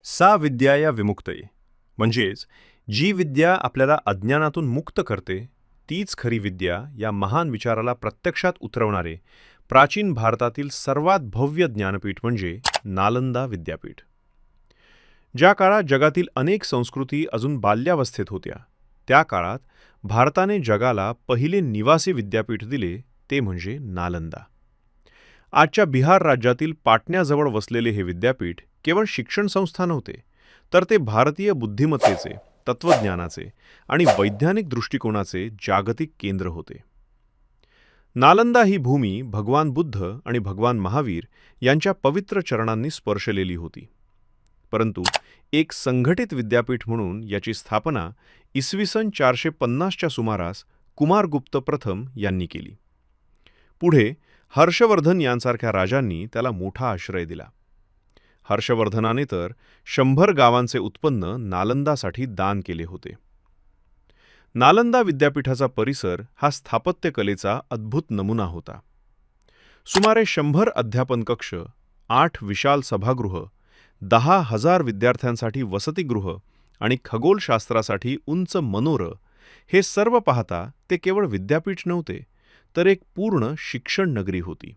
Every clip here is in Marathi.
सा विद्याया विमुक्तये म्हणजेच जी विद्या आपल्याला अज्ञानातून मुक्त करते तीच खरी विद्या या महान विचाराला प्रत्यक्षात उतरवणारे प्राचीन भारतातील सर्वात भव्य ज्ञानपीठ म्हणजे नालंदा विद्यापीठ. ज्या काळात जगातील अनेक संस्कृती अजून बाल्यावस्थेत होत्या त्या काळात भारताने जगाला पहिले निवासी विद्यापीठ दिले ते म्हणजे नालंदा. आजच्या बिहार राज्यातील पाटण्याजवळ वसलेले हे विद्यापीठ केवळ शिक्षण संस्था नव्हते, तर ते भारतीय बुद्धिमत्तेचे, तत्त्वज्ञानाचे आणि वैज्ञानिक दृष्टिकोनाचे जागतिक केंद्र होते. नालंदा ही भूमी भगवान बुद्ध आणि भगवान महावीर यांच्या पवित्र चरणांनी स्पर्शलेली होती. परंतु एक संघटित विद्यापीठ म्हणून याची स्थापना इसवी सन 450च्या सुमारास कुमारगुप्त प्रथम यांनी केली. पुढे हर्षवर्धन यांसारख्या राजांनी त्याला मोठा आश्रय दिला. हर्षवर्धनाने तर 100 गावांचे उत्पन्न नालंदासाठी दान केले होते. नालंदा विद्यापीठाचा परिसर हा स्थापत्यकलेचा अद्भुत नमुना होता. सुमारे 100 अध्यापन कक्ष, 8 विशाल सभागृह, 10,000 विद्यार्थ्यांसाठी वसतिगृह आणि खगोलशास्त्रासाठी उंच मनोरं, हे सर्व पाहता ते केवळ विद्यापीठ नव्हते, तर एक पूर्ण शिक्षण नगरी होती.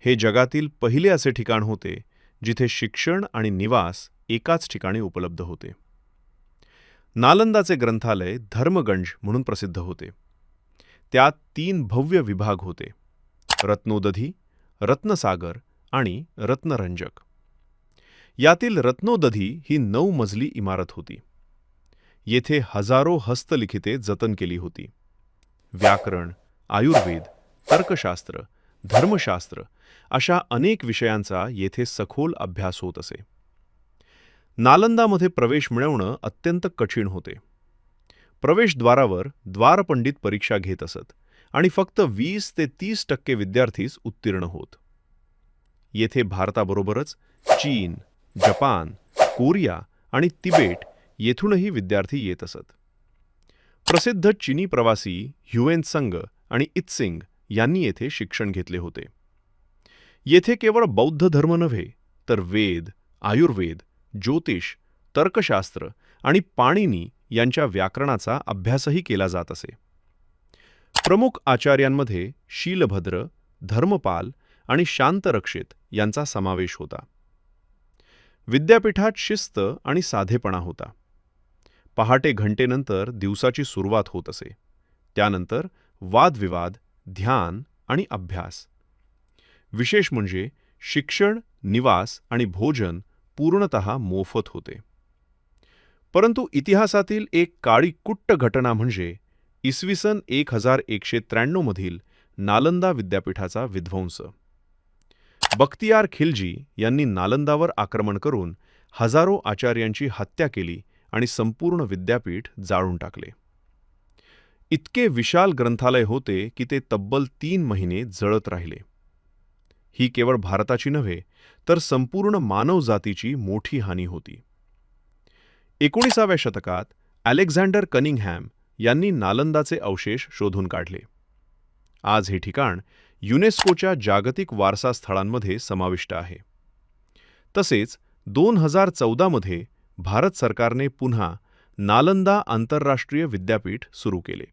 हे जगातील पहिले असे ठिकाण होते जिथे शिक्षण आणि निवास एकाच ठिकाणी उपलब्ध होते. नालंदाचे ग्रंथालय धर्मगंज म्हणून प्रसिद्ध होते. त्यात 3 भव्य विभाग होते: रत्नोदधी, रत्नसागर आणि रत्नरंजक. यातील रत्नोदधी ही 9 मजली इमारत होती. येथे हजारो हस्तलिखिते जतन केली होती. व्याकरण, आयुर्वेद, तर्कशास्त्र, धर्मशास्त्र अशा अनेक विषयांचा येथे सखोल अभ्यास होत असे. नालंदामध्ये प्रवेश मिळवणं अत्यंत कठीण होते. प्रवेशद्वारावर द्वारपंडित परीक्षा घेत असत आणि फक्त 20 ते 30% विद्यार्थीच उत्तीर्ण होत. येथे भारताबरोबरच चीन, जपान, कोरिया आणि तिबेट येथूनही विद्यार्थी येत असत. प्रसिद्ध चिनी प्रवासी ह्युएन त्संग आणि इत्सिंग यांनी येथे शिक्षण घेतले होते. येथे केवळ बौद्ध धर्म नव्हे, तर वेद, आयुर्वेद, ज्योतिष, तर्कशास्त्र आणि पाणिनी यांच्या व्याकरणाचा अभ्यासही केला जात असे. प्रमुख आचार्यांमध्ये शीलभद्र, धर्मपाल आणि शांतरक्षित यांचा समावेश होता. विद्यापीठात शिस्त आणि साधेपणा होता. पहाटे घंटेनंतर दिवसाची सुरुवात होत असे. त्यानंतर वादविवाद, ध्यान आणि अभ्यास. विशेष म्हणजे शिक्षण, निवास आणि भोजन पूर्णतः मोफत होते. परंतु इतिहासातील एक काळी कुट्ट घटना म्हणजे इसवी सन 1193 मधील नालंदा विद्यापीठाचा विध्वंस. बख्तियार खिलजी यांनी नालंदावर आक्रमण करून हजारो आचार्यांची हत्या केली आणि संपूर्ण विद्यापीठ जाळून टाकले. इतके विशाल ग्रंथालय होते की ते तब्बल 3 महिने जळत राहिले. ही केवळ भारताची नव्हे, तर संपूर्ण मानवजातीची मोठी हानी होती. 19व्या शतकात अलेक्झांडर कनिंगहॅम यांनी नालंदाचे अवशेष शोधून काढले. आज हे ठिकाण युनेस्कोच्या जागतिक वारसा स्थळांमध्ये समाविष्ट आहे. तसेच 2014 मध्ये भारत सरकारने पुन्हा नालंदा आंतरराष्ट्रीय विद्यापीठ सुरू केले.